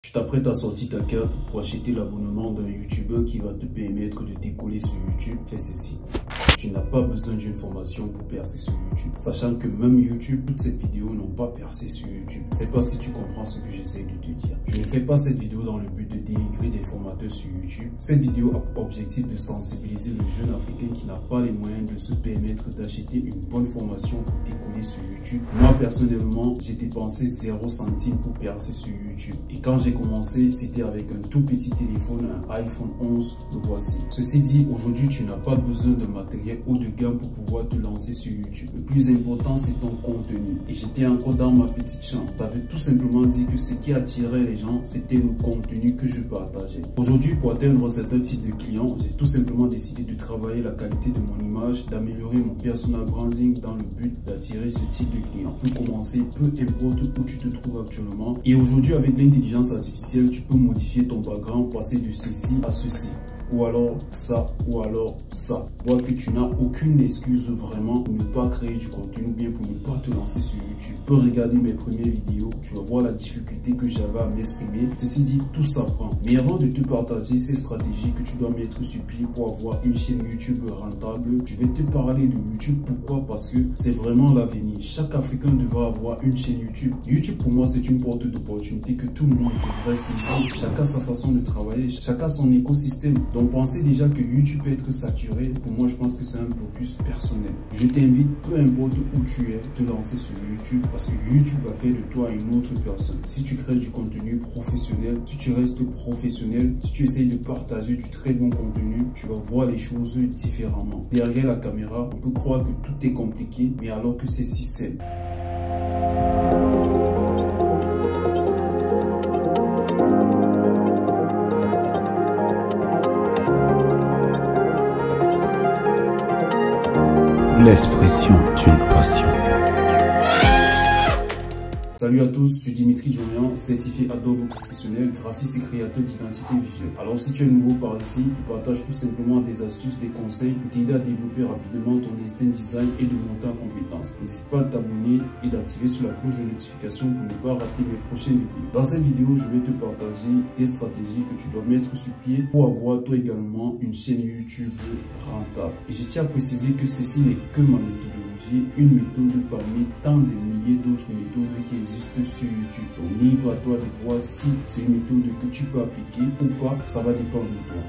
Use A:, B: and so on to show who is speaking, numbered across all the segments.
A: Tu t'apprêtes à sortir ta carte pour acheter l'abonnement d'un YouTuber qui va te permettre de décoller sur YouTube. Fais ceci. Tu n'as pas besoin d'une formation pour percer sur YouTube. Sachant que même YouTube, toutes ces vidéos n'ont pas percé sur YouTube. Je ne sais pas si tu comprends ce que j'essaie de te dire. Je ne fais pas cette vidéo dans le but de dénigrer des formateurs sur YouTube. Cette vidéo a pour objectif de sensibiliser le jeune africain qui n'a pas les moyens de se permettre d'acheter une bonne formation pour décoller sur YouTube. Moi, personnellement, j'ai dépensé 0 centime pour percer sur YouTube. Et quand j'ai commencé, c'était avec un tout petit téléphone, un iPhone 11, le voici. Ceci dit, aujourd'hui, tu n'as pas besoin de matériel haut de gamme pour pouvoir te lancer sur YouTube. Le plus important, c'est ton contenu. Et j'étais encore dans ma petite chambre. Ça veut tout simplement dire que ce qui attirait les gens, c'était le contenu que je partageais. Aujourd'hui, pour atteindre certains types de clients, j'ai tout simplement décidé de travailler la qualité de mon image, d'améliorer mon personal branding dans le but d'attirer ce type de clients. Pour commencer, peu importe où tu te trouves actuellement. Et aujourd'hui, avec l'intelligence artificielle, tu peux modifier ton background, passer de ceci à ceci. Ou alors ça, ou alors ça. Vois que tu n'as aucune excuse vraiment pour ne pas créer du contenu ou bien pour ne pas te lancer sur YouTube. Tu peux regarder mes premières vidéos, tu vas voir la difficulté que j'avais à m'exprimer. Ceci dit, tout s'apprend. Mais avant de te partager ces stratégies que tu dois mettre sur pied pour avoir une chaîne YouTube rentable, je vais te parler de YouTube. Pourquoi? Parce que c'est vraiment l'avenir. Chaque Africain devrait avoir une chaîne YouTube. YouTube pour moi c'est une porte d'opportunité que tout le monde devrait saisir. Chacun sa façon de travailler, chacun son écosystème. Donc pensez déjà que YouTube peut être saturé. Pour moi, je pense que c'est un blocus personnel. Je t'invite, peu importe où tu es, te lancer sur YouTube parce que YouTube va faire de toi une autre personne. Si tu crées du contenu professionnel, si tu restes professionnel, si tu essayes de partager du très bon contenu, tu vas voir les choses différemment. Derrière la caméra, on peut croire que tout est compliqué, mais alors que c'est si simple.
B: L'expression d'une passion.
A: Salut à tous, je suis Dimitri Djorian, certifié Adobe professionnel, graphiste et créateur d'identité visuelle. Alors si tu es nouveau par ici, je partage tout simplement des astuces, des conseils pour t'aider à développer rapidement ton instinct design et de monter en compétences. N'hésite pas à t'abonner et d'activer sur la cloche de notification pour ne pas rater mes prochaines vidéos. Dans cette vidéo, je vais te partager des stratégies que tu dois mettre sur pied pour avoir toi également une chaîne YouTube rentable. Et je tiens à préciser que ceci n'est que ma méthodologie, une méthode parmi tant de milliers d'autres méthodes qui existent sur YouTube. Donc libre à toi de voir si c'est une méthode que tu peux appliquer ou pas, ça va dépendre de toi.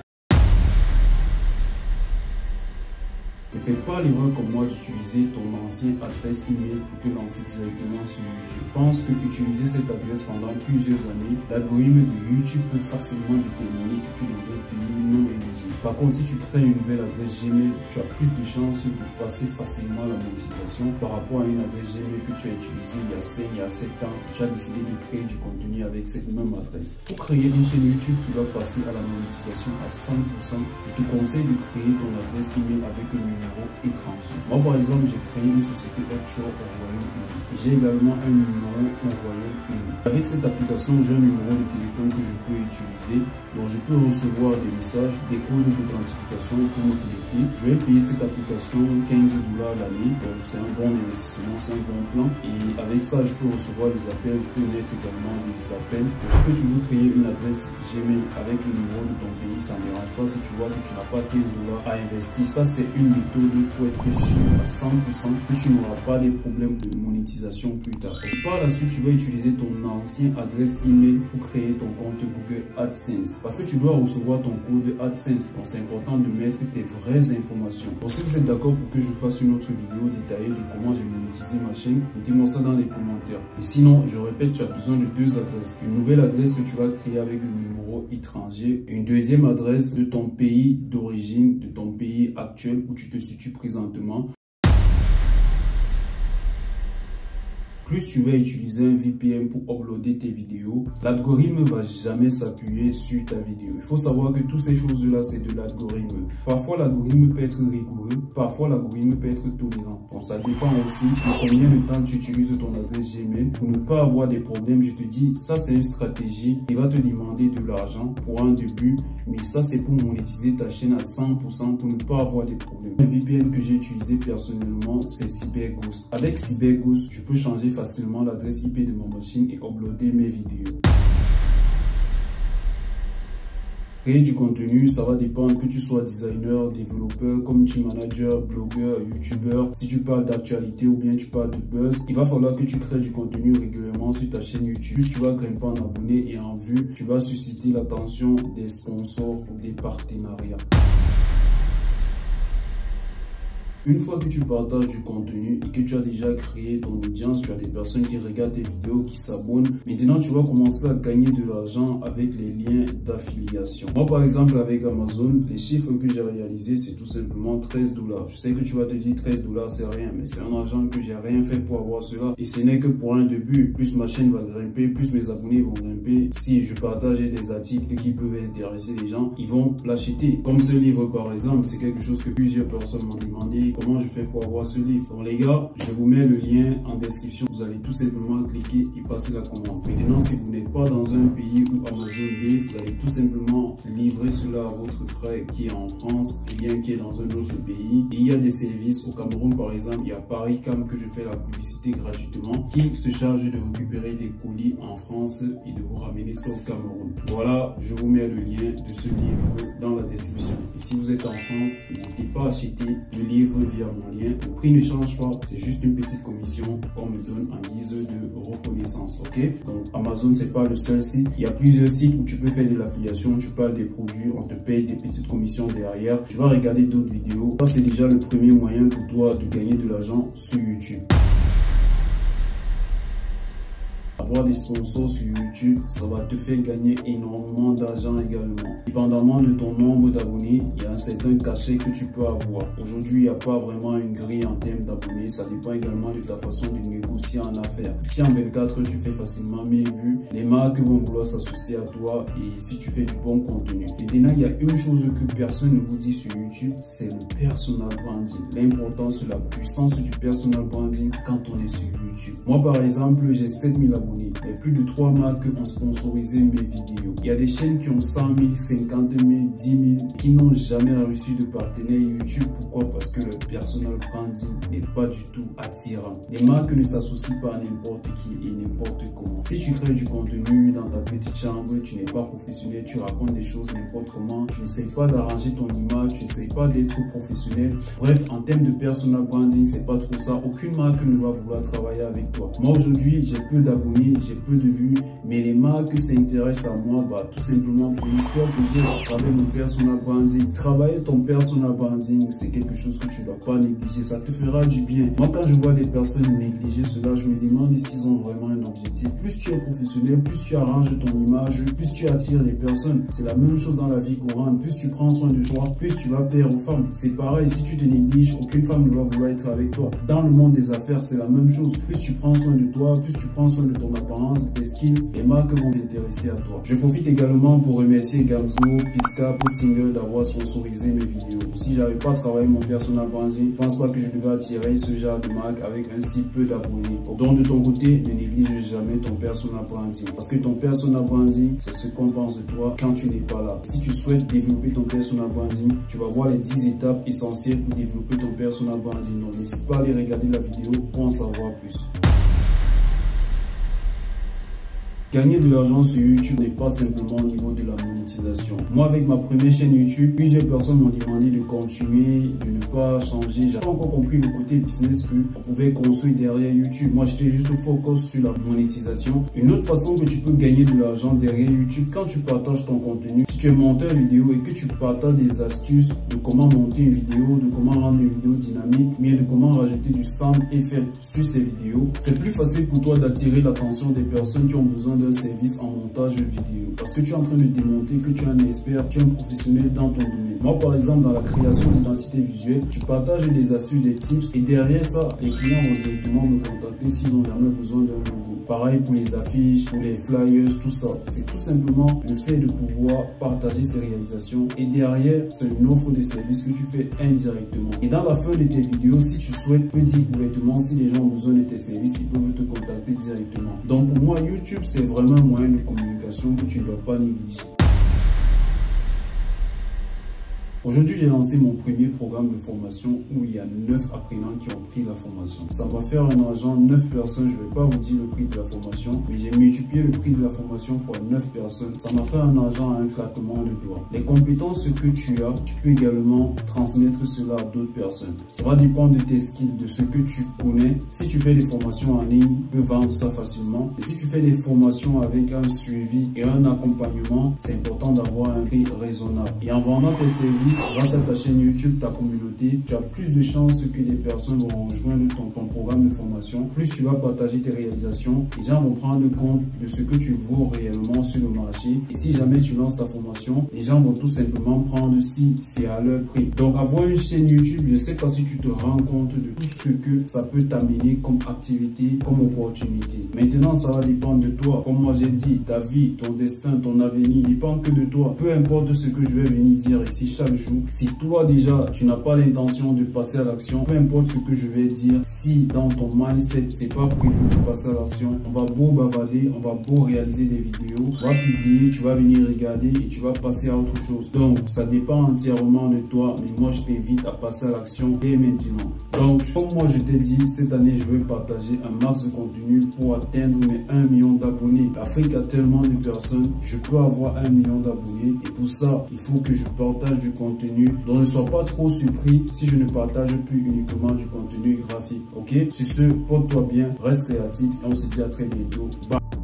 A: Ne fais pas l'erreur comme moi d'utiliser ton ancienne adresse email pour te lancer directement sur YouTube. Je pense que utiliser cette adresse pendant plusieurs années, l'algorithme de YouTube peut facilement déterminer que tu es dans un pays non éligible. Par contre, si tu crées une nouvelle adresse Gmail, tu as plus de chances de passer facilement la monétisation par rapport à une adresse Gmail que tu as utilisée il y a 5, il y a 7 ans. Tu as décidé de créer du contenu avec cette même adresse. Pour créer une chaîne YouTube qui va passer à la monétisation à 100%, je te conseille de créer ton adresse email avec un numéro étranger. Moi par exemple, j'ai créé une société offshore au Royaume-Uni. J'ai également un numéro au Royaume-Uni. Avec cette application, j'ai un numéro de téléphone que je peux utiliser. Donc je peux recevoir des messages, des codes d'authentification pour me connecter. Je vais payer cette application 15 $ l'année. Donc c'est un bon investissement, c'est un bon plan. Et avec ça, je peux recevoir des appels, je peux mettre également des appels. Tu peux toujours créer une adresse Gmail avec le numéro de ton pays. Ça ne dérange pas si tu vois que tu n'as pas 15 $ à investir. Ça, c'est une méthode pour être sûr à 100% que tu n'auras pas des problèmes de monétisation plus tard. Et par la suite, tu vas utiliser ton ancienne adresse email pour créer ton compte Google AdSense. Parce que tu dois recevoir ton code AdSense. Donc, c'est important de mettre tes vraies informations. Donc, si vous êtes d'accord pour que je fasse une autre vidéo détaillée de comment j'ai monétisé ma chaîne, mettez-moi ça dans les commentaires. Et sinon, je répète, tu as besoin de 2 adresses. Une nouvelle adresse que tu vas créer avec le numéro étranger et une deuxième adresse de ton pays d'origine, de ton pays actuel où tu te situes présentement. Plus tu vas utiliser un VPN pour uploader tes vidéos, l'algorithme ne va jamais s'appuyer sur ta vidéo. Il faut savoir que toutes ces choses-là, c'est de l'algorithme. Parfois, l'algorithme peut être rigoureux, parfois, l'algorithme peut être tolérant. Donc, ça dépend aussi de combien de temps tu utilises ton adresse Gmail. Pour ne pas avoir des problèmes, je te dis, ça, c'est une stratégie qui va te demander de l'argent pour un début, mais ça, c'est pour monétiser ta chaîne à 100% pour ne pas avoir des problèmes. Le VPN que j'ai utilisé personnellement, c'est CyberGhost. Avec CyberGhost, je peux changer facilement l'adresse IP de ma machine et uploader mes vidéos. Créer du contenu, ça va dépendre que tu sois designer, développeur, community manager, blogueur, youtubeur. Si tu parles d'actualité ou bien tu parles de buzz, il va falloir que tu crées du contenu régulièrement sur ta chaîne YouTube. Plus tu vas grimper en abonnés et en vues, tu vas susciter l'attention des sponsors ou des partenariats. Une fois que tu partages du contenu et que tu as déjà créé ton audience, tu as des personnes qui regardent tes vidéos, qui s'abonnent. Maintenant, tu vas commencer à gagner de l'argent avec les liens d'affiliation. Moi, par exemple, avec Amazon, les chiffres que j'ai réalisés, c'est tout simplement $13. Je sais que tu vas te dire $13, c'est rien, mais c'est un argent que j'ai rien fait pour avoir cela. Et ce n'est que pour un début. Plus ma chaîne va grimper, plus mes abonnés vont grimper. Si je partage des articles qui peuvent intéresser les gens, ils vont l'acheter. Comme ce livre, par exemple, c'est quelque chose que plusieurs personnes m'ont demandé. Comment je fais pour avoir ce livre? Donc les gars, je vous mets le lien en description. Vous allez tout simplement cliquer et passer la commande. Maintenant, si vous n'êtes pas dans un pays où Amazon livre, vous allez tout simplement livrer cela à votre frère qui est en France ou bien qui est dans un autre pays. Et il y a des services au Cameroun, par exemple, il y a Paris-Cam que je fais la publicité gratuitement, qui se charge de récupérer des colis en France et de vous ramener ça au Cameroun. Voilà, je vous mets le lien de ce livre dans la description. Et si vous êtes en France, n'hésitez pas à acheter le livre via mon lien. Le prix ne change pas, c'est juste une petite commission qu'on me donne en guise de reconnaissance. Ok, donc Amazon, c'est pas le seul site. Il y a plusieurs sites où tu peux faire de l'affiliation, tu parles des produits, on te paye des petites commissions derrière. Tu vas regarder d'autres vidéos. Ça, c'est déjà le premier moyen pour toi de gagner de l'argent sur YouTube. Avoir des sponsors sur YouTube, ça va te faire gagner énormément d'argent également. Dépendamment de ton nombre d'abonnés, il y a un certain cachet que tu peux avoir. Aujourd'hui, il n'y a pas vraiment une grille en termes d'abonnés. Ça dépend également de ta façon de négocier en affaires. Si en 24 heures, tu fais facilement 1000 vues, les marques vont vouloir s'associer à toi et si tu fais du bon contenu. Maintenant, il y a une chose que personne ne vous dit sur YouTube, c'est le personal branding. L'importance, la puissance du personal branding quand on est sur YouTube. Moi, par exemple, j'ai 7000 abonnés. Mais plus de 3 marques ont sponsorisé mes vidéos. Il y a des chaînes qui ont 100 000, 50 000, 10 000 qui n'ont jamais reçu de partenaire YouTube. Pourquoi? Parce que le personal branding n'est pas du tout attirant. Les marques ne s'associent pas à n'importe qui et n'importe comment. Si tu crées du contenu dans ta petite chambre, tu n'es pas professionnel, tu racontes des choses n'importe comment, tu n'essayes pas d'arranger ton image, tu n'essayes pas d'être professionnel. Bref, en termes de personal branding, c'est pas trop ça. Aucune marque ne va vouloir travailler avec toi. Moi, aujourd'hui, j'ai peu d'abonnés, j'ai peu de vues, mais les marques s'intéressent à moi, tout simplement pour l'histoire que j'ai à travers mon personal branding. Travailler ton personal branding, c'est quelque chose que tu ne dois pas négliger, ça te fera du bien. Moi, quand je vois des personnes négliger cela, je me demande s'ils ont vraiment un objectif. Plus tu es professionnel, plus tu arranges ton image, plus tu attires les personnes. C'est la même chose dans la vie courante. Plus tu prends soin de toi, plus tu vas plaire aux femmes. C'est pareil, si tu te négliges, aucune femme ne va vouloir être avec toi. Dans le monde des affaires, c'est la même chose. Plus tu prends soin de toi, plus tu prends soin de ton apparence, de tes skills, les marques vont s'intéresser à toi. Je profite également pour remercier Gamzo, Pisca, Postinger d'avoir sponsorisé mes vidéos. Si j'avais pas travaillé mon personal branding, je pense pas que je devais attirer ce genre de marque avec un si peu d'abonnés. Donc de ton côté, ne néglige jamais ton personal branding. Parce que ton personal branding, c'est ce qu'on pense de toi quand tu n'es pas là. Si tu souhaites développer ton personal branding, tu vas voir les 10 étapes essentielles pour développer ton personal branding. Donc n'hésite pas à aller regarder la vidéo pour en savoir plus. Gagner de l'argent sur YouTube n'est pas simplement au niveau de la monétisation. Moi, avec ma première chaîne YouTube, plusieurs personnes m'ont demandé de continuer, de ne pas changer. J'ai pas encore compris le côté business qu'on pouvait construire derrière YouTube. Moi, j'étais juste focus sur la monétisation. Une autre façon que tu peux gagner de l'argent derrière YouTube, quand tu partages ton contenu, si tu es monteur vidéo et que tu partages des astuces de comment monter une vidéo, de comment rendre une vidéo dynamique, mais de comment rajouter du sound effect sur ces vidéos, c'est plus facile pour toi d'attirer l'attention des personnes qui ont besoin d'un service en montage vidéo. Parce que tu es en train de démontrer que tu es un expert, tu es un professionnel dans ton domaine. Moi, par exemple, dans la création d'identité visuelle, tu partages des astuces, des tips et derrière ça, les clients vont directement me contacter s'ils ont jamais besoin d'un logo. Pareil pour les affiches, pour les flyers, tout ça. C'est tout simplement le fait de pouvoir partager ces réalisations et derrière, c'est une offre de service que tu fais indirectement. Et dans la fin de tes vidéos, si tu souhaites, peux dire ouvertement si les gens ont besoin de tes services, ils peuvent te contacter directement. Donc pour moi, YouTube, c'est vraiment un moyen de communication que tu ne dois pas négliger. Aujourd'hui, j'ai lancé mon premier programme de formation où il y a 9 apprenants qui ont pris la formation. Ça va faire un argent, 9 personnes, je ne vais pas vous dire le prix de la formation, mais j'ai multiplié le prix de la formation fois 9 personnes. Ça m'a fait un argent à un claquement de doigts. Les compétences que tu as, tu peux également transmettre cela à d'autres personnes. Ça va dépendre de tes skills, de ce que tu connais. Si tu fais des formations en ligne, tu peux vendre ça facilement. Et si tu fais des formations avec un suivi et un accompagnement, c'est important d'avoir un prix raisonnable. Et en vendant tes services grâce à ta chaîne YouTube, ta communauté, tu as plus de chances que des personnes vont rejoindre ton programme de formation. Plus tu vas partager tes réalisations, les gens vont prendre compte de ce que tu vaux réellement sur le marché. Et si jamais tu lances ta formation, les gens vont tout simplement prendre si c'est à leur prix. Donc avoir une chaîne YouTube, je ne sais pas si tu te rends compte de tout ce que ça peut t'amener comme activité, comme opportunité. Maintenant, ça va dépendre de toi. Comme moi j'ai dit, ta vie, ton destin, ton avenir dépend que de toi. Peu importe ce que je vais venir dire ici chaque jour, si toi déjà tu n'as pas l'intention de passer à l'action, peu importe ce que je vais dire, si dans ton mindset c'est pas prévu de passer à l'action, on va beau bavader, on va beau réaliser des vidéos, on va publier, tu vas venir regarder et tu vas passer à autre chose. Donc ça dépend entièrement de toi, mais moi je t'invite à passer à l'action dès maintenant. Donc comme moi je t'ai dit, cette année je vais partager un max de contenu pour atteindre mes 1 million d'abonnés. L'Afrique a tellement de personnes, je peux avoir 1 million d'abonnés et pour ça il faut que je partage du contenu. Donc ne sois pas trop surpris si je ne partage plus uniquement du contenu graphique. Ok, sur ce, porte-toi bien, reste créatif et on se dit à très bientôt. Bye.